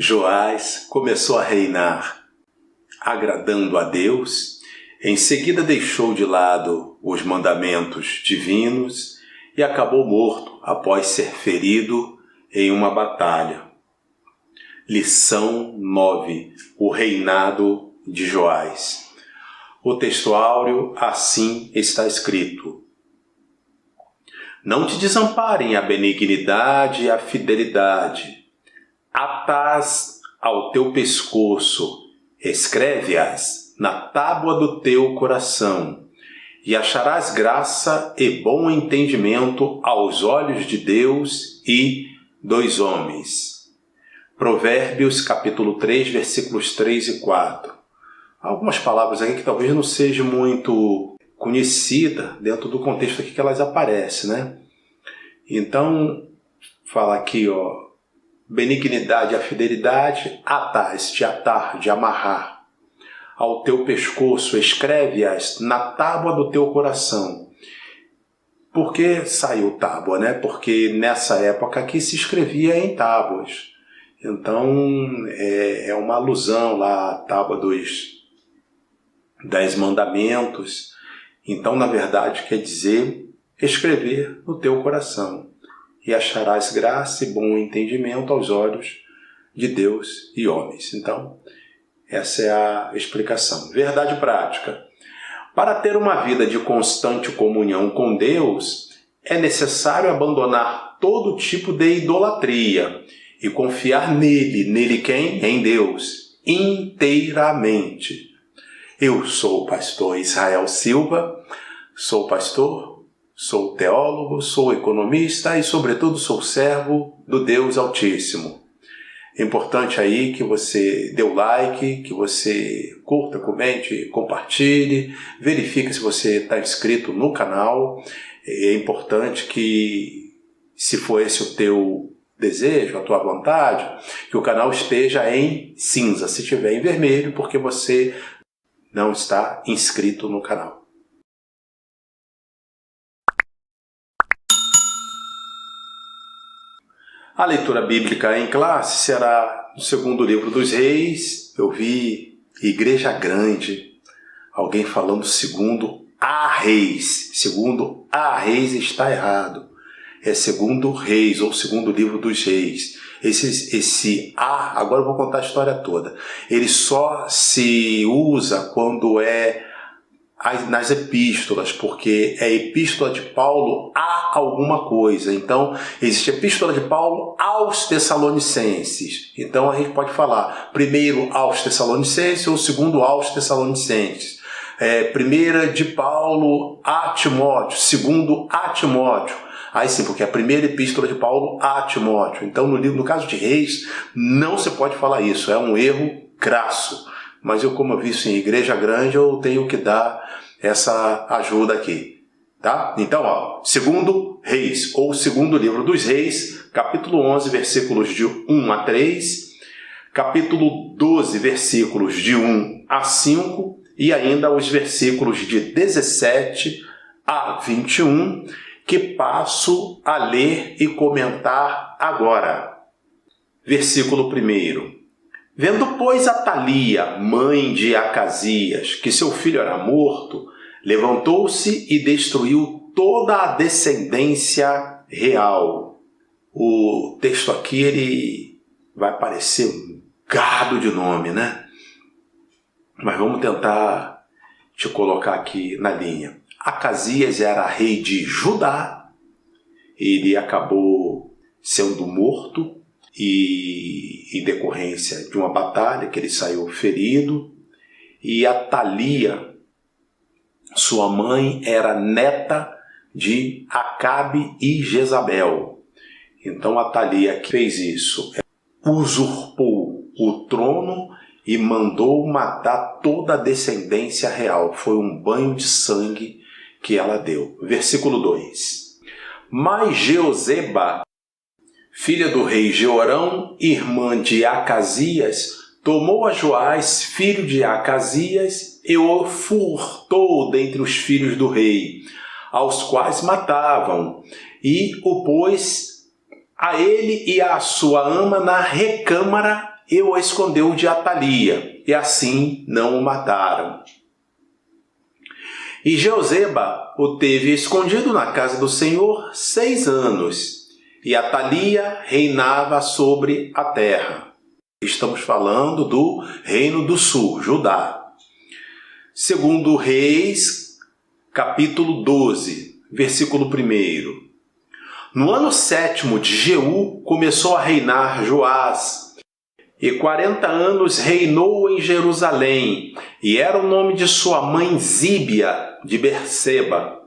Joás começou a reinar, agradando a Deus. Em seguida deixou de lado os mandamentos divinos e acabou morto após ser ferido em uma batalha. Lição 9. O reinado de Joás. O texto áureo assim está escrito: Não te desamparem a benignidade e a fidelidade. Atás ao teu pescoço, escreve-as na tábua do teu coração, e acharás graça e bom entendimento aos olhos de Deus e dos homens. Provérbios capítulo 3, versículos 3 e 4. Algumas palavras aqui que talvez não sejam muito conhecidas dentro do contexto aqui que elas aparecem, né? Então, fala aqui, benignidade e a fidelidade, atás, de atar, de amarrar. Ao teu pescoço, escreve-as na tábua do teu coração. Por que saiu tábua, né? Porque nessa época aqui se escrevia em tábuas. Então, é uma alusão lá à tábua dos 10 mandamentos. Então, na verdade, quer dizer escrever no teu coração. E acharás graça e bom entendimento aos olhos de Deus e homens. Então, essa é a explicação. Verdade prática. Para ter uma vida de constante comunhão com Deus, é necessário abandonar todo tipo de idolatria e confiar nele. Nele quem? Em Deus. Inteiramente. Eu sou o pastor Israel Silva, sou pastor, sou teólogo, sou economista e, sobretudo, sou servo do Deus Altíssimo. É importante aí que você dê o like, que você curta, comente, compartilhe, verifique se você está inscrito no canal. É importante que, se for esse o teu desejo, a tua vontade, que o canal esteja em cinza. Se estiver em vermelho, porque você não está inscrito no canal. A leitura bíblica em classe será no segundo livro dos Reis. Eu vi Igreja Grande, alguém falando segundo a Reis. Segundo a Reis está errado. É segundo Reis, ou segundo livro dos Reis. Esse A, agora eu vou contar a história toda. Ele só se usa quando é nas epístolas, porque é epístola de Paulo a alguma coisa. Então, existe a epístola de Paulo aos Tessalonicenses. Então, a gente pode falar primeiro aos Tessalonicenses ou segundo aos Tessalonicenses. Primeira de Paulo a Timóteo, segundo a Timóteo. Aí sim, porque é a primeira epístola de Paulo a Timóteo. Então, no caso de Reis, não se pode falar isso. É um erro crasso. Mas como eu vi isso em Igreja Grande, eu tenho que dar essa ajuda aqui. Tá? Então, segundo Reis, ou segundo livro dos Reis, capítulo 11, versículos de 1 a 3, capítulo 12, versículos de 1 a 5, e ainda os versículos de 17 a 21, que passo a ler e comentar agora. Versículo 1. Vendo, pois, Atalia, mãe de Acasias, que seu filho era morto, levantou-se e destruiu toda a descendência real. O texto aqui ele vai parecer um gado de nome, né? Mas vamos tentar te colocar aqui na linha. Acasias era rei de Judá, ele acabou sendo morto, e em decorrência de uma batalha que ele saiu ferido, e Atalia, sua mãe, era neta de Acabe e Jezabel. Então Atalia que fez isso, usurpou o trono e mandou matar toda a descendência real. Foi um banho de sangue que ela deu. Versículo 2. Mas Jeozeba, filha do rei Jeorão, irmã de Acasias, tomou a Joás, filho de Acasias, e o furtou dentre os filhos do rei, aos quais matavam, e o pôs a ele e a sua ama na recâmara e o escondeu de Atalia, e assim não o mataram. E Jeozeba o teve escondido na casa do Senhor 6 anos, e Atalia reinava sobre a terra. Estamos falando do reino do sul, Judá. Segundo Reis, capítulo 12, versículo 1. No ano 7º de Jeú, começou a reinar Joás, e 40 anos reinou em Jerusalém, e era o nome de sua mãe Zíbia de Berseba.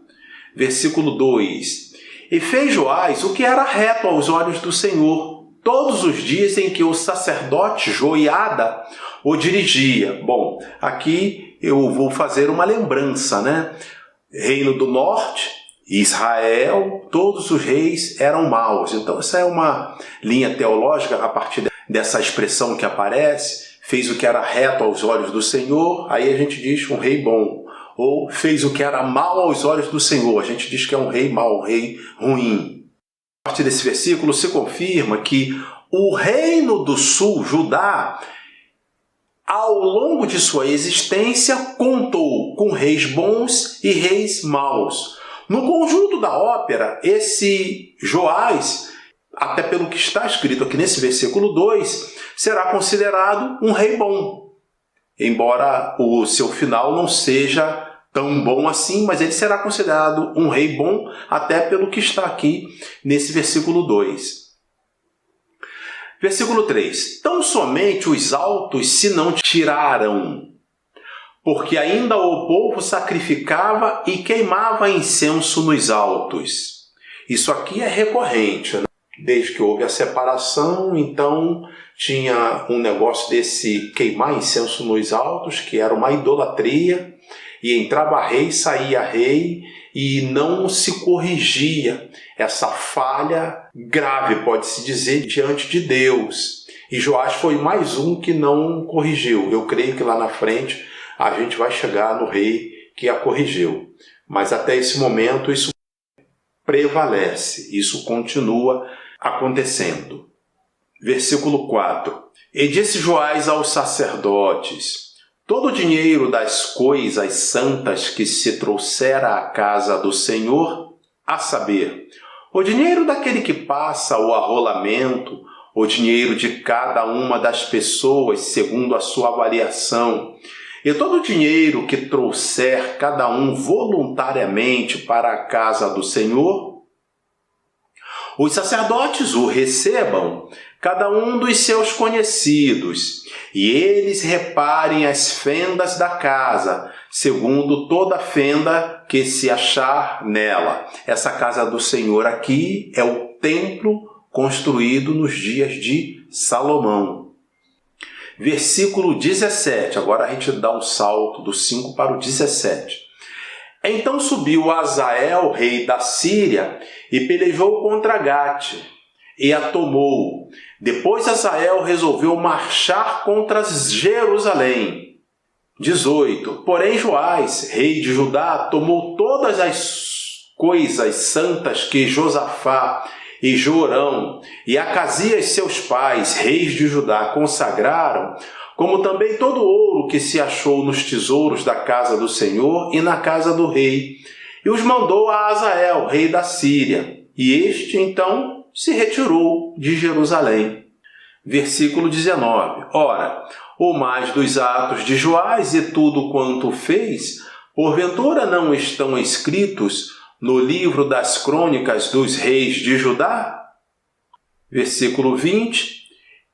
Versículo 2. E fez Joás o que era reto aos olhos do Senhor, todos os dias em que o sacerdote Joiada o dirigia. Bom, aqui eu vou fazer uma lembrança, né? Reino do Norte, Israel, todos os reis eram maus. Então essa é uma linha teológica a partir dessa expressão que aparece, fez o que era reto aos olhos do Senhor, aí a gente diz um rei bom. Ou fez o que era mal aos olhos do Senhor, a gente diz que é um rei mau, um rei ruim. A partir desse versículo se confirma que o reino do sul, Judá, ao longo de sua existência, contou com reis bons e reis maus. No conjunto da ópera, esse Joás, até pelo que está escrito aqui nesse versículo 2, será considerado um rei bom. Embora o seu final não seja tão bom assim, mas ele será considerado um rei bom, até pelo que está aqui nesse versículo 2. Versículo 3. Tão somente os altos se não tiraram, porque ainda o povo sacrificava e queimava incenso nos altos. Isso aqui é recorrente, né? Desde que houve a separação, então tinha um negócio desse queimar incenso nos altos, que era uma idolatria, e entrava rei, saía rei, e não se corrigia essa falha grave, pode-se dizer, diante de Deus. E Joás foi mais um que não corrigiu. Eu creio que lá na frente a gente vai chegar no rei que a corrigiu. Mas até esse momento isso prevalece, isso continua acontecendo. Versículo 4. E disse Joás aos sacerdotes: todo o dinheiro das coisas santas que se trouxera à casa do Senhor, a saber, o dinheiro daquele que passa o arrolamento, o dinheiro de cada uma das pessoas segundo a sua avaliação, e todo o dinheiro que trouxer cada um voluntariamente para a casa do Senhor, os sacerdotes o recebam, cada um dos seus conhecidos, e eles reparem as fendas da casa, segundo toda fenda que se achar nela. Essa casa do Senhor aqui é o templo construído nos dias de Salomão. Versículo 17, agora a gente dá um salto do 5 para o 17. Então subiu Azael, rei da Síria, e pelejou contra Gate, e a tomou. Depois Azael resolveu marchar contra Jerusalém. 18. Porém Joás, rei de Judá, tomou todas as coisas santas que Josafá e Jorão e Acasias seus pais, reis de Judá, consagraram, como também todo o ouro que se achou nos tesouros da casa do Senhor e na casa do rei, e os mandou a Azael, rei da Síria, e este então se retirou de Jerusalém. Versículo 19. Ora, o mais dos atos de Joás e tudo quanto fez, porventura não estão escritos no livro das crônicas dos reis de Judá? Versículo 20.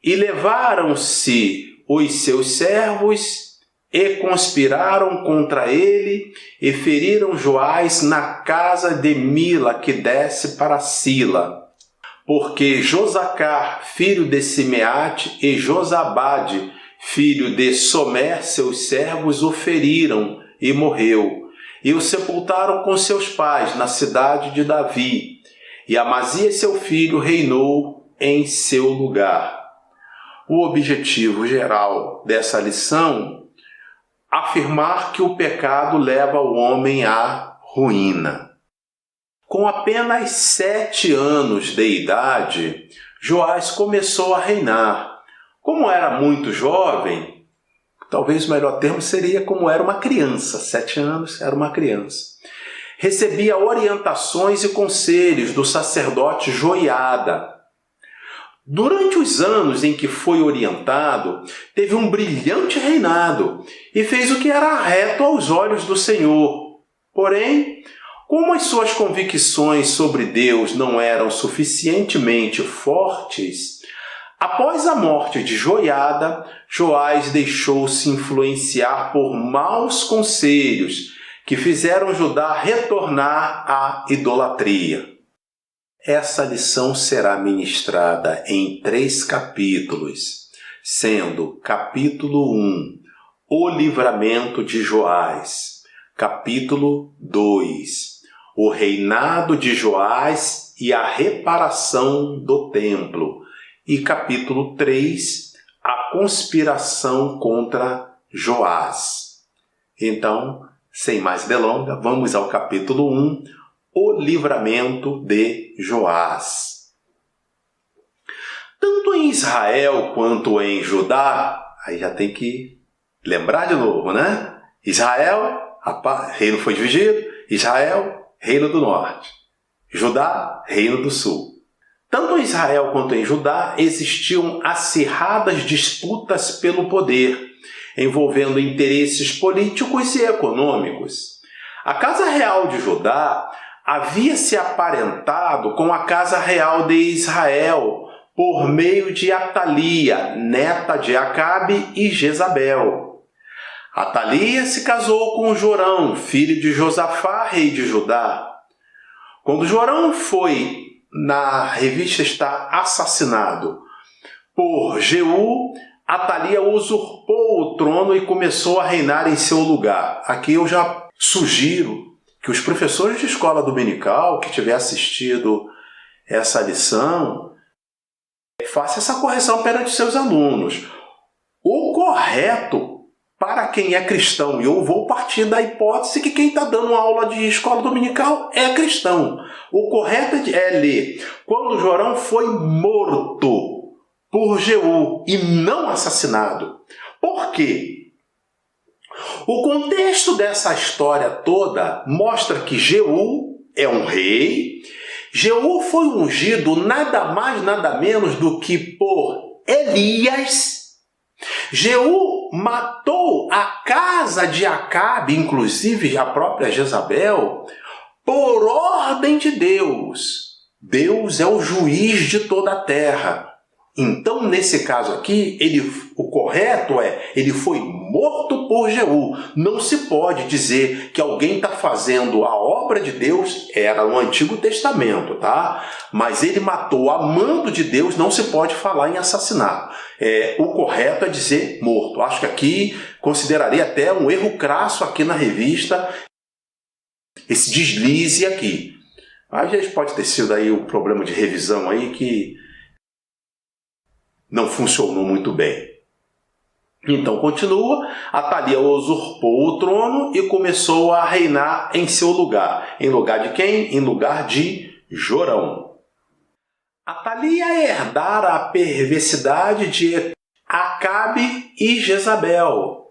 E levaram-se os seus servos e conspiraram contra ele e feriram Joás na casa de Mila, que desce para Sila. Porque Josacar, filho de Simeate, e Josabade, filho de Somer, seus servos, o feriram e morreu. E o sepultaram com seus pais na cidade de Davi. E Amazias, seu filho, reinou em seu lugar. O objetivo geral dessa lição é afirmar que o pecado leva o homem à ruína. Com apenas 7 anos de idade, Joás começou a reinar. Como era muito jovem, talvez o melhor termo seria como era uma criança, 7 anos era uma criança. Recebia orientações e conselhos do sacerdote Joiada. Durante os anos em que foi orientado, teve um brilhante reinado e fez o que era reto aos olhos do Senhor. Porém, como as suas convicções sobre Deus não eram suficientemente fortes, após a morte de Joiada, Joás deixou-se influenciar por maus conselhos que fizeram Judá retornar à idolatria. Essa lição será ministrada em 3 capítulos, sendo capítulo 1, o livramento de Joás, capítulo 2, o reinado de Joás e a reparação do templo, e capítulo 3, a conspiração contra Joás. Então, sem mais delongas, vamos ao capítulo 1, o livramento de Joás. Tanto em Israel quanto em Judá, aí já tem que lembrar de novo, né? Israel, reino foi dividido, Israel, reino do norte. Judá, reino do sul. Tanto em Israel quanto em Judá existiam acirradas disputas pelo poder, envolvendo interesses políticos e econômicos. A casa real de Judá havia se aparentado com a casa real de Israel por meio de Atalia, neta de Acabe e Jezabel. Atalia se casou com Jorão, filho de Josafá, rei de Judá. Quando Jorão foi, na revista está, assassinado por Jeú, Atalia usurpou o trono e começou a reinar em seu lugar. Aqui eu já sugiro que os professores de escola dominical que tiver assistido essa lição faça essa correção perante seus alunos. O correto para quem é cristão, e eu vou partir da hipótese que quem está dando aula de escola dominical é cristão. O correto é ler quando Jorão foi morto por Jeú e não assassinado. Por quê? O contexto dessa história toda mostra que Jeú é um rei. Jeú foi ungido nada mais, nada menos do que por Elias. Jeú matou a casa de Acabe, inclusive a própria Jezabel, por ordem de Deus. Deus é o juiz de toda a terra. Então, nesse caso aqui, o correto é, ele foi morto por Jeú. Não se pode dizer que alguém está fazendo a obra de Deus, era no Antigo Testamento, tá? Mas ele matou a mando de Deus, não se pode falar em assassinato. O correto é dizer morto. Acho que aqui consideraria até um erro crasso aqui na revista, esse deslize aqui. Às vezes pode ter sido aí um problema de revisão aí que não funcionou muito bem. Então continua, Atalia usurpou o trono e começou a reinar em seu lugar. Em lugar de quem? Em lugar de Jorão. Atalia herdara a perversidade de Acabe e Jezabel.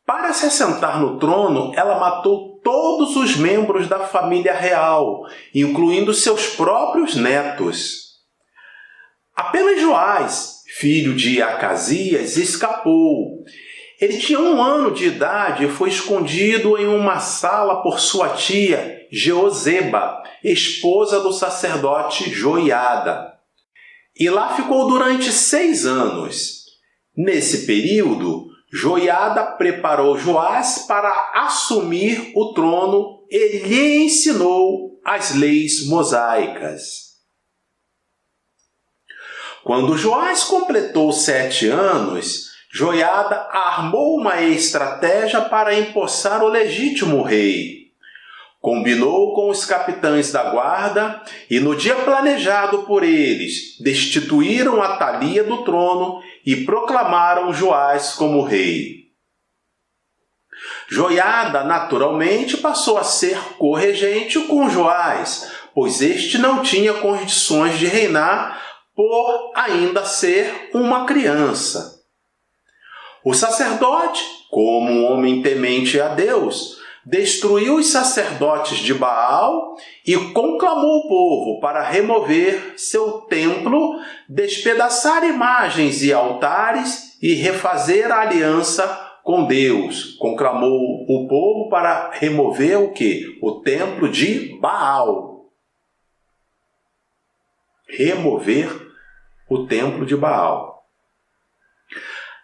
Para se assentar no trono, ela matou todos os membros da família real, incluindo seus próprios netos. Apenas Joás, filho de Acasias, escapou. Ele tinha 1 ano de idade e foi escondido em uma sala por sua tia, Jeozeba, esposa do sacerdote Joiada. E lá ficou durante 6 anos. Nesse período, Joiada preparou Joás para assumir o trono e lhe ensinou as leis mosaicas. Quando Joás completou 7 anos, Joiada armou uma estratégia para empossar o legítimo rei. Combinou com os capitães da guarda e, no dia planejado por eles, destituíram Atalia do trono e proclamaram Joás como rei. Joiada, naturalmente, passou a ser corregente com Joás, pois este não tinha condições de reinar por ainda ser uma criança. O sacerdote, como um homem temente a Deus, destruiu os sacerdotes de Baal e conclamou o povo para remover seu templo, despedaçar imagens e altares e refazer a aliança com Deus. Conclamou o povo para remover o quê? O templo de Baal. Remover o templo de Baal.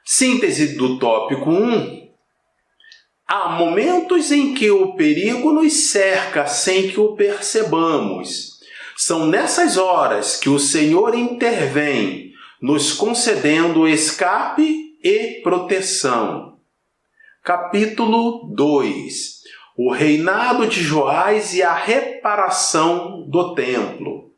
Síntese do tópico 1. Há momentos em que o perigo nos cerca sem que o percebamos. São nessas horas que o Senhor intervém, nos concedendo escape e proteção. Capítulo 2. O reinado de Joás e a reparação do templo.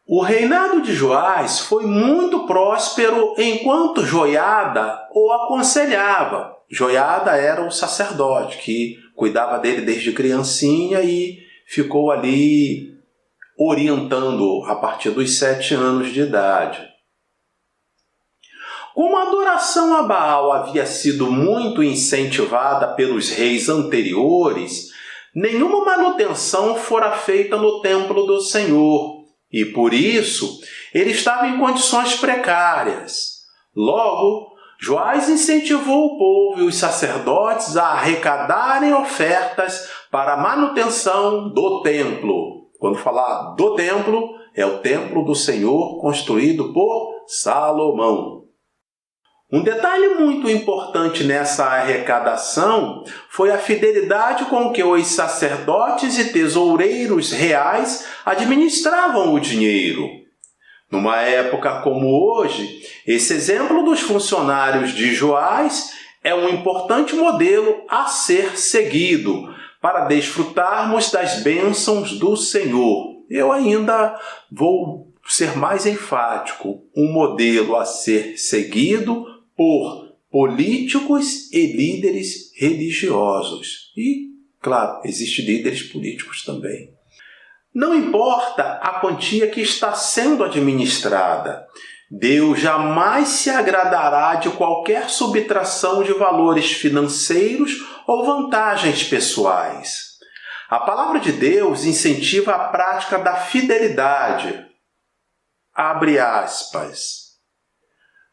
O reinado de Joás foi muito próspero enquanto Joiada o aconselhava. Joiada era o sacerdote que cuidava dele desde criancinha e ficou ali orientando a partir dos 7 anos de idade. Como a adoração a Baal havia sido muito incentivada pelos reis anteriores, nenhuma manutenção fora feita no templo do Senhor, e por isso ele estava em condições precárias. Logo, Joás incentivou o povo e os sacerdotes a arrecadarem ofertas para a manutenção do templo. Quando falar do templo, é o templo do Senhor construído por Salomão. Um detalhe muito importante nessa arrecadação foi a fidelidade com que os sacerdotes e tesoureiros reais administravam o dinheiro. Numa época como hoje, esse exemplo dos funcionários de Joás é um importante modelo a ser seguido para desfrutarmos das bênçãos do Senhor. Eu ainda vou ser mais enfático, um modelo a ser seguido por políticos e líderes religiosos. E, claro, existem líderes políticos também. Não importa a quantia que está sendo administrada, Deus jamais se agradará de qualquer subtração de valores financeiros ou vantagens pessoais. A palavra de Deus incentiva a prática da fidelidade. Abre aspas.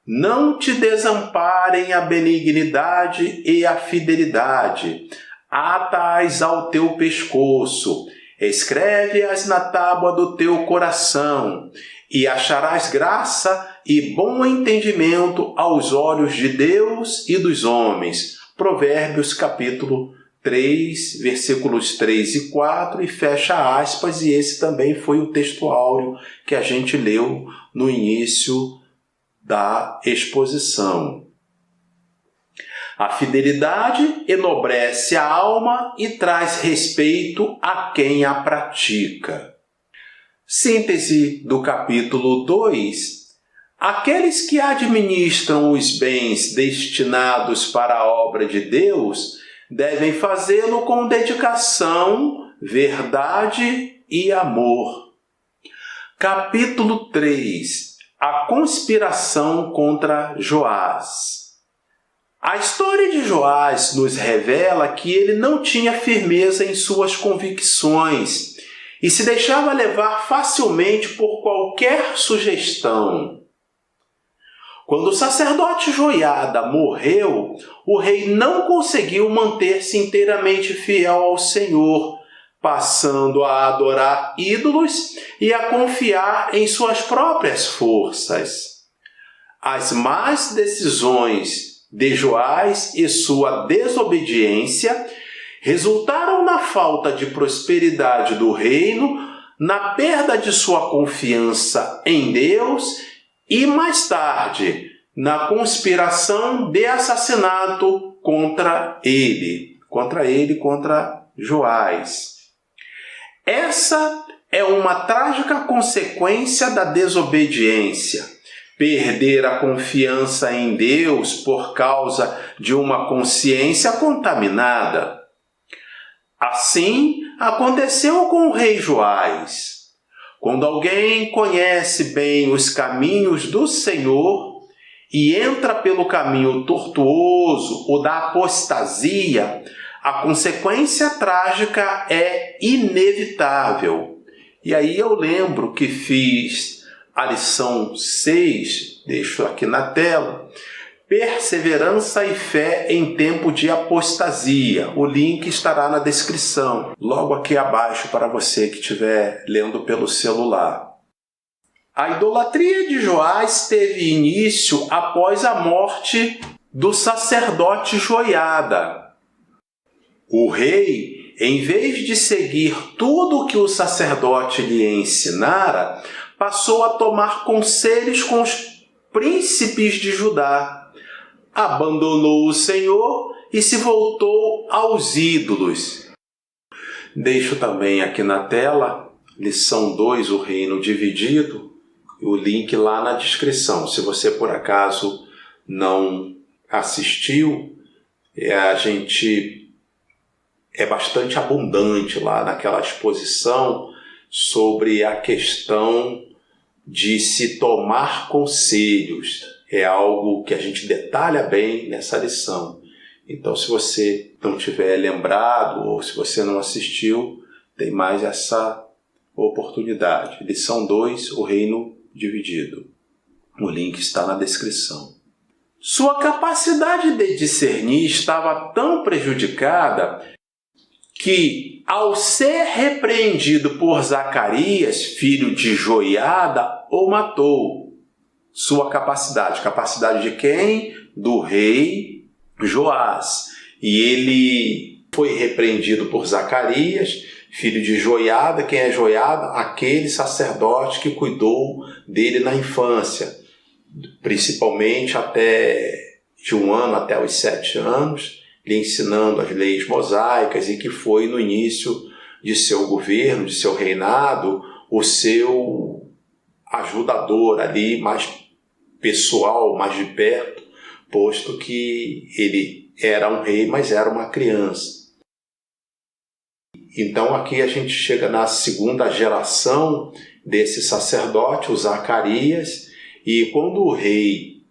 Não te desamparem a benignidade e a fidelidade. Ata-as ao teu pescoço. Escreve-as na tábua do teu coração, e acharás graça e bom entendimento aos olhos de Deus e dos homens. Provérbios capítulo 3, versículos 3 e 4, e fecha aspas, e esse também foi o texto áureo que a gente leu no início da exposição. A fidelidade enobrece a alma e traz respeito a quem a pratica. Síntese do capítulo 2. Aqueles que administram os bens destinados para a obra de Deus devem fazê-lo com dedicação, verdade e amor. Capítulo 3. A conspiração contra Joás. A história de Joás nos revela que ele não tinha firmeza em suas convicções e se deixava levar facilmente por qualquer sugestão. Quando o sacerdote Joiada morreu, o rei não conseguiu manter-se inteiramente fiel ao Senhor, passando a adorar ídolos e a confiar em suas próprias forças. As más decisões de Joás e sua desobediência resultaram na falta de prosperidade do reino, na perda de sua confiança em Deus e, mais tarde, na conspiração de assassinato contra Joás. Essa é uma trágica consequência da desobediência. Perder a confiança em Deus por causa de uma consciência contaminada. Assim, aconteceu com o rei Joás. Quando alguém conhece bem os caminhos do Senhor e entra pelo caminho tortuoso ou da apostasia, a consequência trágica é inevitável. E aí eu lembro que fiz a lição 6, deixo aqui na tela, Perseverança e fé em tempo de apostasia. O link estará na descrição, logo aqui abaixo para você que estiver lendo pelo celular. A idolatria de Joás teve início após a morte do sacerdote Joiada. O rei, em vez de seguir tudo o que o sacerdote lhe ensinara, passou a tomar conselhos com os príncipes de Judá. Abandonou o Senhor e se voltou aos ídolos. Deixo também aqui na tela, lição 2, o reino dividido, o link lá na descrição. Se você por acaso não assistiu, a gente é bastante abundante lá naquela exposição sobre a questão de se tomar conselhos. É algo que a gente detalha bem nessa lição. Então, se você não tiver lembrado ou se você não assistiu, tem mais essa oportunidade. Lição 2, o reino dividido. O link está na descrição. Sua capacidade de discernir estava tão prejudicada que, ao ser repreendido por Zacarias, filho de Joiada, o matou. Sua capacidade de quem? Do rei Joás. E ele foi repreendido por Zacarias, filho de Joiada. Quem é Joiada? Aquele sacerdote que cuidou dele na infância, principalmente de 1 ano até os 7 anos, lhe ensinando as leis mosaicas, e que foi no início de seu governo, de seu reinado, o seu ajudador ali, mais pessoal, mais de perto, posto que ele era um rei, mas era uma criança. Então aqui a gente chega na segunda geração desse sacerdote, o Zacarias, e quando o rei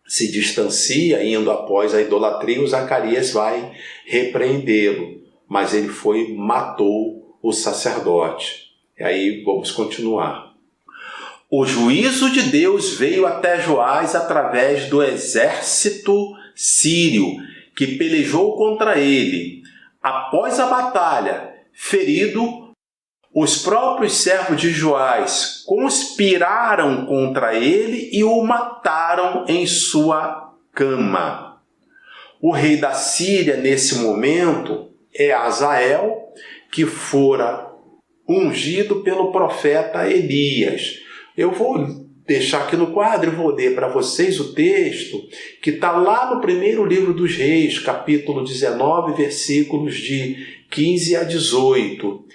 se distancia, indo após a idolatria, o Zacarias vai repreendê-lo, mas ele matou o sacerdote. E aí vamos continuar. O juízo de Deus veio até Joás através do exército sírio, que pelejou contra ele. Após a batalha, ferido, os próprios servos de Joás conspiraram contra ele e o mataram em sua cama. O rei da Síria, nesse momento, é Azael, que fora ungido pelo profeta Elias. Eu vou deixar aqui no quadro e vou ler para vocês o texto que está lá no primeiro livro dos Reis, capítulo 19, versículos de 15 a 18.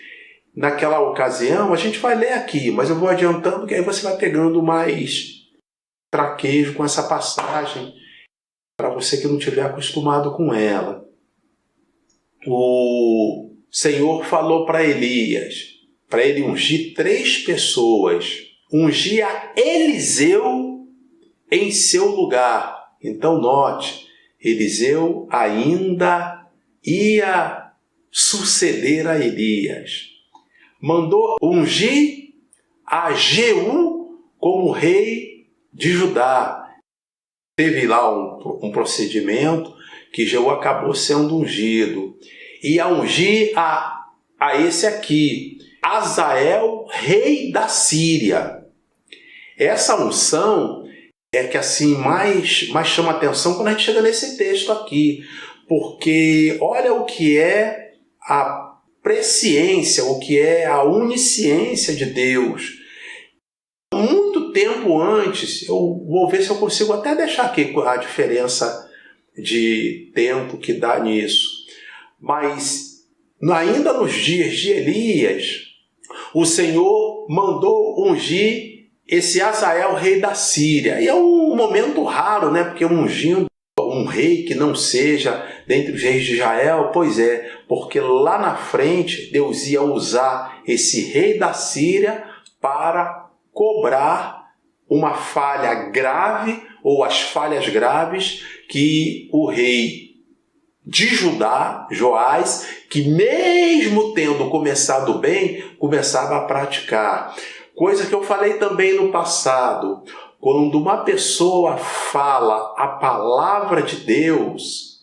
Naquela ocasião, a gente vai ler aqui, mas eu vou adiantando que aí você vai pegando mais traquejo com essa passagem, para você que não estiver acostumado com ela. O Senhor falou para Elias, para ele ungir 3 pessoas, ungir a Eliseu em seu lugar. Então note, Eliseu ainda ia suceder a Elias. Mandou ungir a Jeú como rei de Judá. Teve lá um procedimento que Jeú acabou sendo ungido. E a ungir a esse aqui, Azael, rei da Síria. Essa unção é que assim mais chama atenção quando a gente chega nesse texto aqui, porque olha o que é a presciência, o que é a onisciência de Deus. Muito tempo antes, eu vou ver se eu consigo até deixar aqui a diferença de tempo que dá nisso, mas ainda nos dias de Elias, o Senhor mandou ungir esse Azael, rei da Síria. E é um momento raro, né? Porque ungindo um rei que não seja dentre os reis de Israel, pois é, porque lá na frente Deus ia usar esse rei da Síria para cobrar uma falha grave ou as falhas graves que o rei de Judá, Joás, que mesmo tendo começado bem, começava a praticar. Coisa que eu falei também no passado. Quando uma pessoa fala a palavra de Deus,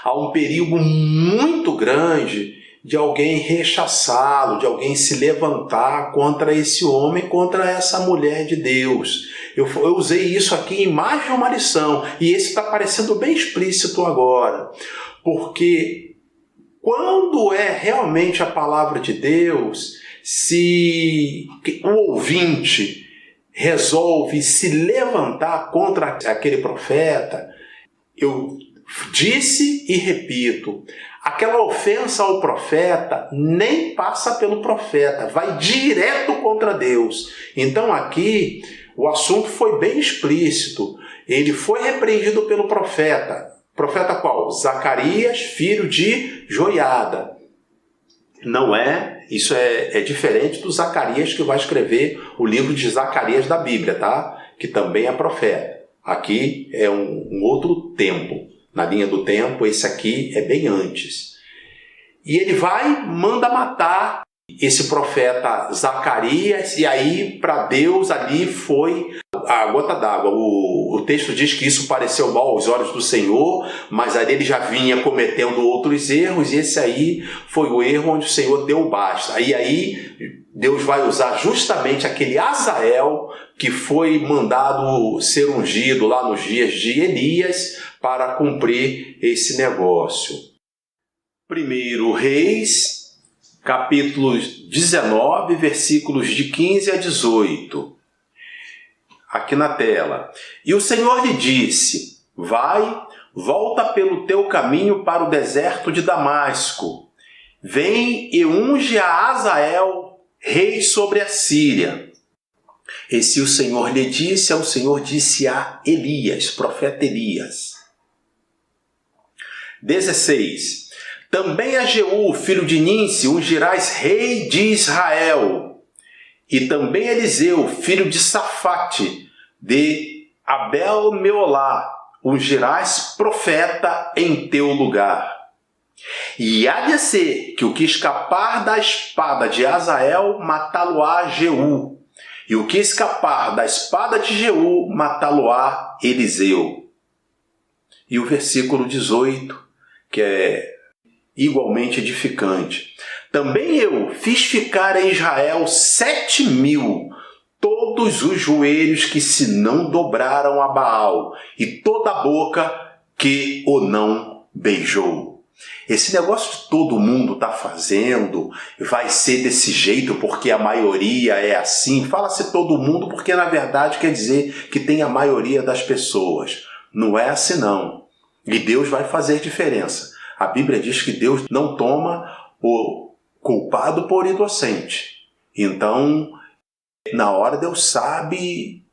há um perigo muito grande de alguém rechaçá-lo, de alguém se levantar contra esse homem, contra essa mulher de Deus. Eu usei isso aqui em mais de uma lição, e esse está parecendo bem explícito agora, porque quando é realmente a palavra de Deus, se o ouvinte resolve se levantar contra aquele profeta, eu disse e repito, aquela ofensa ao profeta nem passa pelo profeta, vai direto contra Deus. Então aqui o assunto foi bem explícito. Ele foi repreendido pelo profeta. Profeta qual? Zacarias, filho de Joiada. Não é, isso é diferente do Zacarias que vai escrever o livro de Zacarias da Bíblia, tá? Que também é profeta. Aqui é um outro tempo. Na linha do tempo, esse aqui é bem antes. E ele manda matar esse profeta Zacarias, e aí para Deus ali foi a gota d'água. O texto diz que isso pareceu mal aos olhos do Senhor, mas ali ele já vinha cometendo outros erros, e esse aí foi o erro onde o Senhor deu basta. Aí Deus vai usar justamente aquele Azael que foi mandado ser ungido lá nos dias de Elias para cumprir esse negócio. 1 Reis, capítulo 19, versículos de 15 a 18. Aqui na tela. E o Senhor lhe disse: vai, volta pelo teu caminho para o deserto de Damasco. Vem e unge a Azael, rei sobre a Síria. E se o Senhor lhe disse, o Senhor disse a Elias, profeta Elias. 16. Também a Jeú, filho de Ninsi, ungirás rei de Israel. E também Eliseu, filho de Safate, de Abel-Meolá, ungirás profeta em teu lugar. E há de ser que o que escapar da espada de Azael, matá-lo-á Jeú. E o que escapar da espada de Jeú, matá-lo-á Eliseu. E o versículo 18, que é igualmente edificante. Também eu fiz ficar em Israel 7.000, todos os joelhos que se não dobraram a Baal, e toda a boca que o não beijou. Esse negócio que todo mundo está fazendo vai ser desse jeito porque a maioria é assim. Fala-se todo mundo porque na verdade quer dizer que tem a maioria das pessoas. Não é assim não. E Deus vai fazer diferença. A Bíblia diz que Deus não toma o culpado por inocente. Então, na hora Deus sabe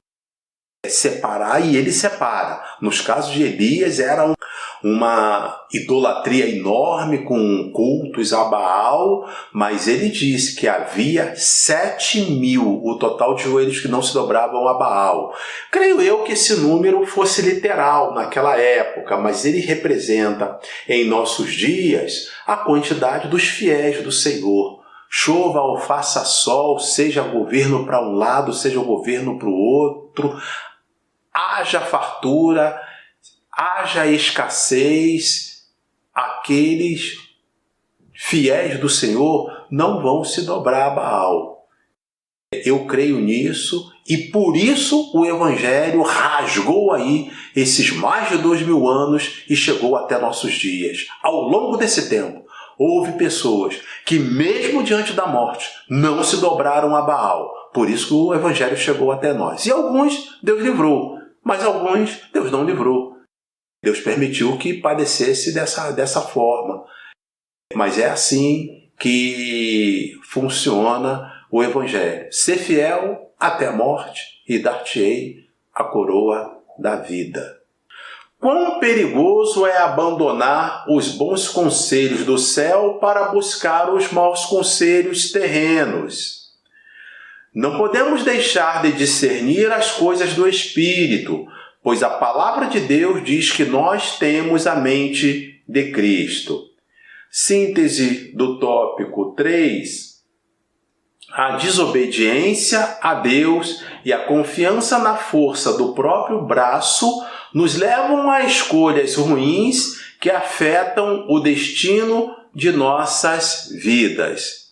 separar e ele separa. Nos casos de Elias era uma idolatria enorme com cultos a Baal, mas ele disse que havia 7.000 o total de joelhos que não se dobravam a Baal. Creio eu que esse número fosse literal naquela época, mas ele representa em nossos dias a quantidade dos fiéis do Senhor. Chova ou faça sol, seja governo para um lado, seja governo para o outro, haja fartura, haja escassez, aqueles fiéis do Senhor não vão se dobrar a Baal. Eu creio nisso e por isso o Evangelho rasgou aí esses mais de 2.000 anos e chegou até nossos dias. Ao longo desse tempo, houve pessoas que mesmo diante da morte não se dobraram a Baal. Por isso que o Evangelho chegou até nós. E alguns Deus livrou, mas alguns Deus não livrou. Deus permitiu que padecesse dessa forma. Mas é assim que funciona o Evangelho. Ser fiel até a morte e dar-te-ei a coroa da vida. Quão perigoso é abandonar os bons conselhos do céu para buscar os maus conselhos terrenos. Não podemos deixar de discernir as coisas do Espírito, pois a palavra de Deus diz que nós temos a mente de Cristo. Síntese do tópico 3. A desobediência a Deus e a confiança na força do próprio braço nos levam a escolhas ruins que afetam o destino de nossas vidas.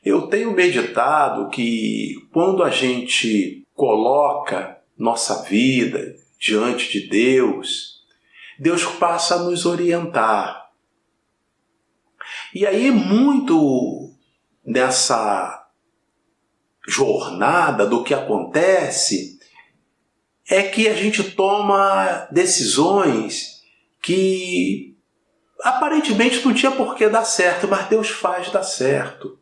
Eu tenho meditado que quando a gente coloca nossa vida diante de Deus, Deus passa a nos orientar. E aí muito nessa jornada do que acontece é que a gente toma decisões que aparentemente não tinha por que dar certo, mas Deus faz dar certo.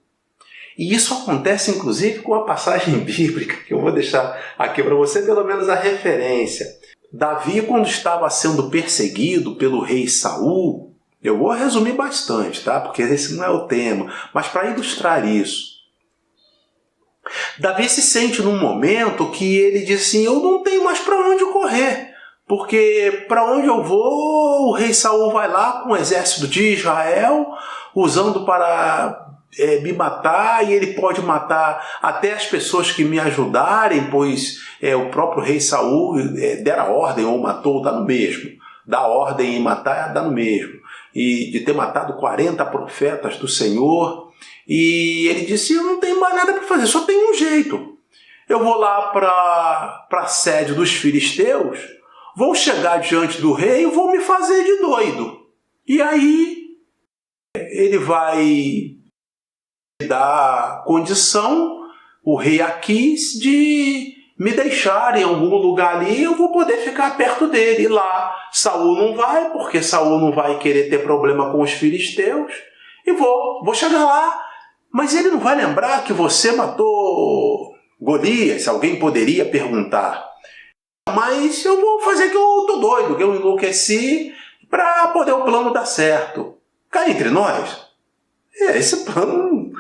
E isso acontece inclusive com a passagem bíblica, que eu vou deixar aqui para você pelo menos a referência. Davi, quando estava sendo perseguido pelo rei Saul, eu vou resumir bastante, tá? Porque esse não é o tema, mas para ilustrar isso, Davi se sente num momento que ele diz assim, eu não tenho mais para onde correr, porque para onde eu vou, o rei Saul vai lá com o exército de Israel, usando para me matar, e ele pode matar até as pessoas que me ajudarem, pois o próprio rei Saul dera ordem ou matou, dá no mesmo. Dar ordem e matar, dá no mesmo. E de ter matado 40 profetas do Senhor, e ele disse, eu não tenho mais nada para fazer, só tem um jeito. Eu vou lá para a sede dos filisteus, vou chegar diante do rei e vou me fazer de doido. E aí ele vai dar condição, o rei Aquis, de me deixar em algum lugar ali, eu vou poder ficar perto dele. E lá Saul não vai, porque Saul não vai querer ter problema com os filisteus. E vou chegar lá. Mas ele não vai lembrar que você matou Golias, alguém poderia perguntar. Mas eu vou fazer que eu tô doido, que eu enlouqueci, para poder o plano dar certo. Cá entre nós, esse plano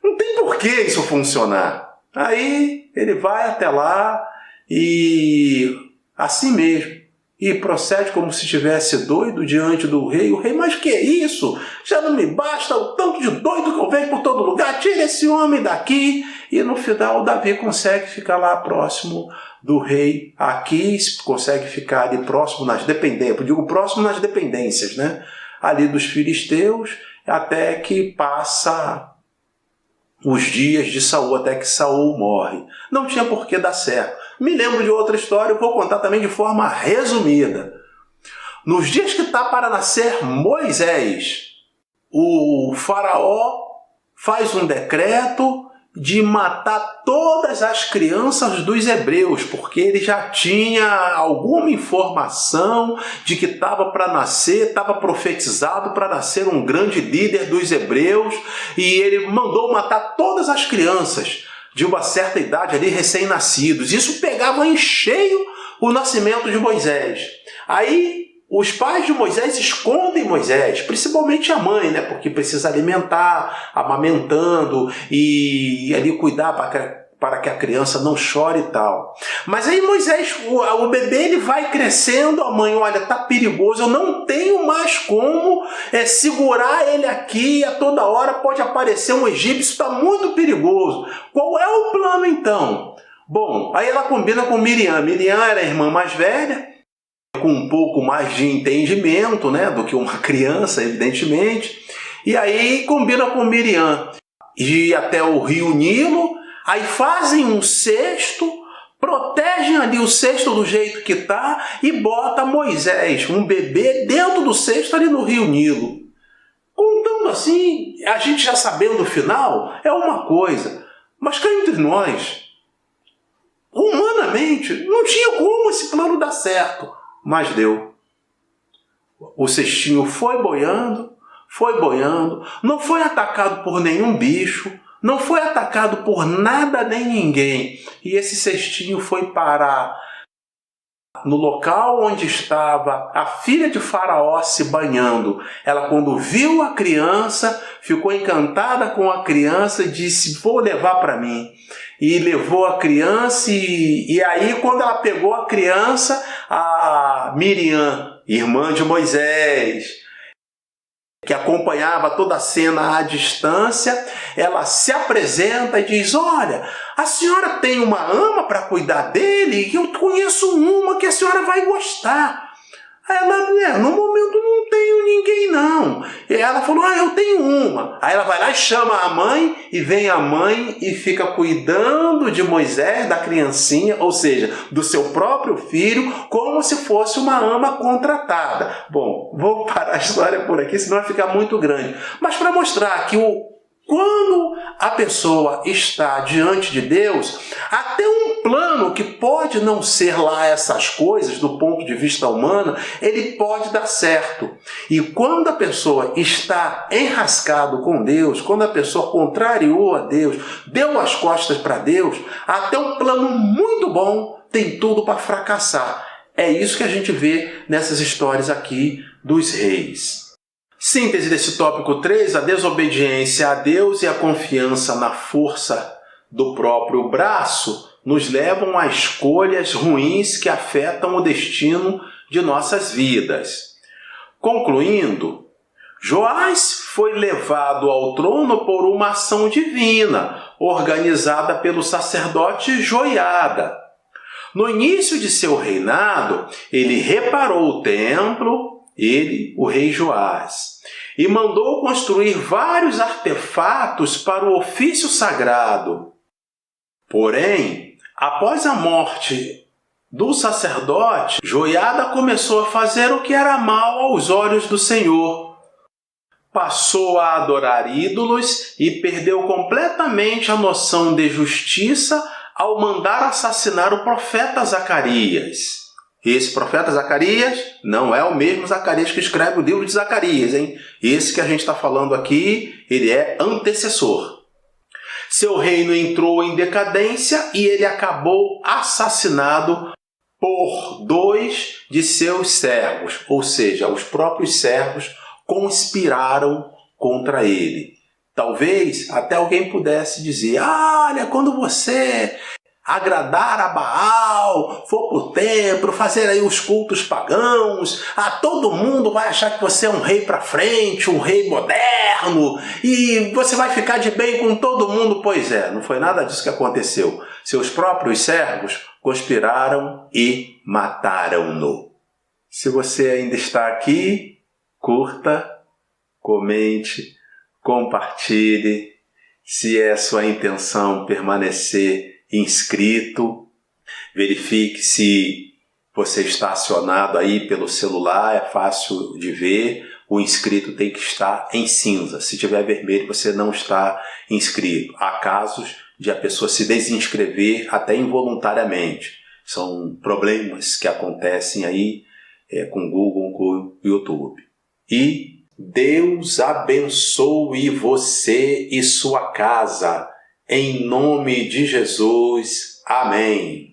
não tem por que isso funcionar. Aí ele vai até lá e assim mesmo, e procede como se estivesse doido diante do rei. O rei, mas que é isso? Já não me basta o tanto de doido que eu vejo por todo lugar, tira esse homem daqui. E no final Davi consegue ficar lá próximo do rei Aquis, consegue ficar ali próximo nas dependências, eu digo próximo nas dependências, né? Ali dos filisteus, até que passa os dias de Saul, até que Saul morre. Não tinha por que dar certo. Me lembro de outra história, eu vou contar também de forma resumida. Nos dias que está para nascer Moisés, o faraó faz um decreto de matar todas as crianças dos hebreus, porque ele já tinha alguma informação de que estava para nascer, estava profetizado para nascer um grande líder dos hebreus, e ele mandou matar todas as crianças de uma certa idade ali, recém-nascidos. Isso pegava em cheio o nascimento de Moisés. Aí os pais de Moisés escondem Moisés, principalmente a mãe, né? Porque precisa alimentar, amamentando e ali cuidar para que a criança não chore e tal. Mas aí Moisés, o bebê, ele vai crescendo, a mãe, olha, tá perigoso, eu não tenho mais como segurar ele aqui, a toda hora pode aparecer um egípcio, está muito perigoso. Qual é o plano então? Bom, aí ela combina com Miriam. Miriam era a irmã mais velha, com um pouco mais de entendimento, né, do que uma criança, evidentemente. E aí combina com Miriam ir até o rio Nilo, aí fazem um cesto, protegem ali o cesto do jeito que está e bota Moisés, um bebê, dentro do cesto ali no rio Nilo. Contando assim, a gente já sabendo o final, é uma coisa. Mas cá entre nós, humanamente, não tinha como esse plano dar certo. Mas deu. O cestinho foi boiando, não foi atacado por nenhum bicho, não foi atacado por nada nem ninguém. E esse cestinho foi parar no local onde estava a filha de Faraó se banhando. Ela, quando viu a criança, ficou encantada com a criança e disse: vou levar para mim. E levou a criança e aí, quando ela pegou a criança, a Miriam, irmã de Moisés, que acompanhava toda a cena à distância, ela se apresenta e diz: olha, a senhora tem uma ama para cuidar dele? Eu conheço uma que a senhora vai gostar. Aí ela: no momento não tenho ninguém não. E ela falou: eu tenho uma. Aí ela vai lá e chama a mãe, e vem a mãe e fica cuidando de Moisés, da criancinha, ou seja, do seu próprio filho, como se fosse uma ama contratada. Bom, vou parar a história por aqui, senão vai ficar muito grande. Mas para mostrar que quando a pessoa está diante de Deus, até um plano que pode não ser lá essas coisas do ponto de vista humano, ele pode dar certo. E quando a pessoa está enrascado com Deus, quando a pessoa contrariou a Deus, deu as costas para Deus, até um plano muito bom tem tudo para fracassar. É isso que a gente vê nessas histórias aqui dos reis. Síntese desse tópico 3, a desobediência a Deus e a confiança na força do próprio braço nos levam a escolhas ruins que afetam o destino de nossas vidas. Concluindo, Joás foi levado ao trono por uma ação divina, organizada pelo sacerdote Joiada. No início de seu reinado, ele reparou o templo, o rei Joás, e mandou construir vários artefatos para o ofício sagrado. Porém, após a morte do sacerdote, Joiada começou a fazer o que era mal aos olhos do Senhor. Passou a adorar ídolos e perdeu completamente a noção de justiça ao mandar assassinar o profeta Zacarias. Esse profeta Zacarias não é o mesmo Zacarias que escreve o livro de Zacarias, hein? Esse que a gente está falando aqui, ele é antecessor. Seu reino entrou em decadência e ele acabou assassinado por 2 de seus servos, ou seja, os próprios servos conspiraram contra ele. Talvez até alguém pudesse dizer: olha, quando você agradar a Baal, for para o templo, fazer aí os cultos pagãos, todo mundo vai achar que você é um rei para frente, um rei moderno, e você vai ficar de bem com todo mundo. Pois é, não foi nada disso que aconteceu. Seus próprios servos conspiraram e mataram-no. Se você ainda está aqui, curta, comente, compartilhe. Se é sua intenção permanecer inscrito, verifique se você está acionado aí pelo celular, é fácil de ver. O inscrito tem que estar em cinza. Se tiver vermelho, você não está inscrito. Há casos de a pessoa se desinscrever até involuntariamente. São problemas que acontecem aí com o Google, com o YouTube. E Deus abençoe você e sua casa. Em nome de Jesus. Amém.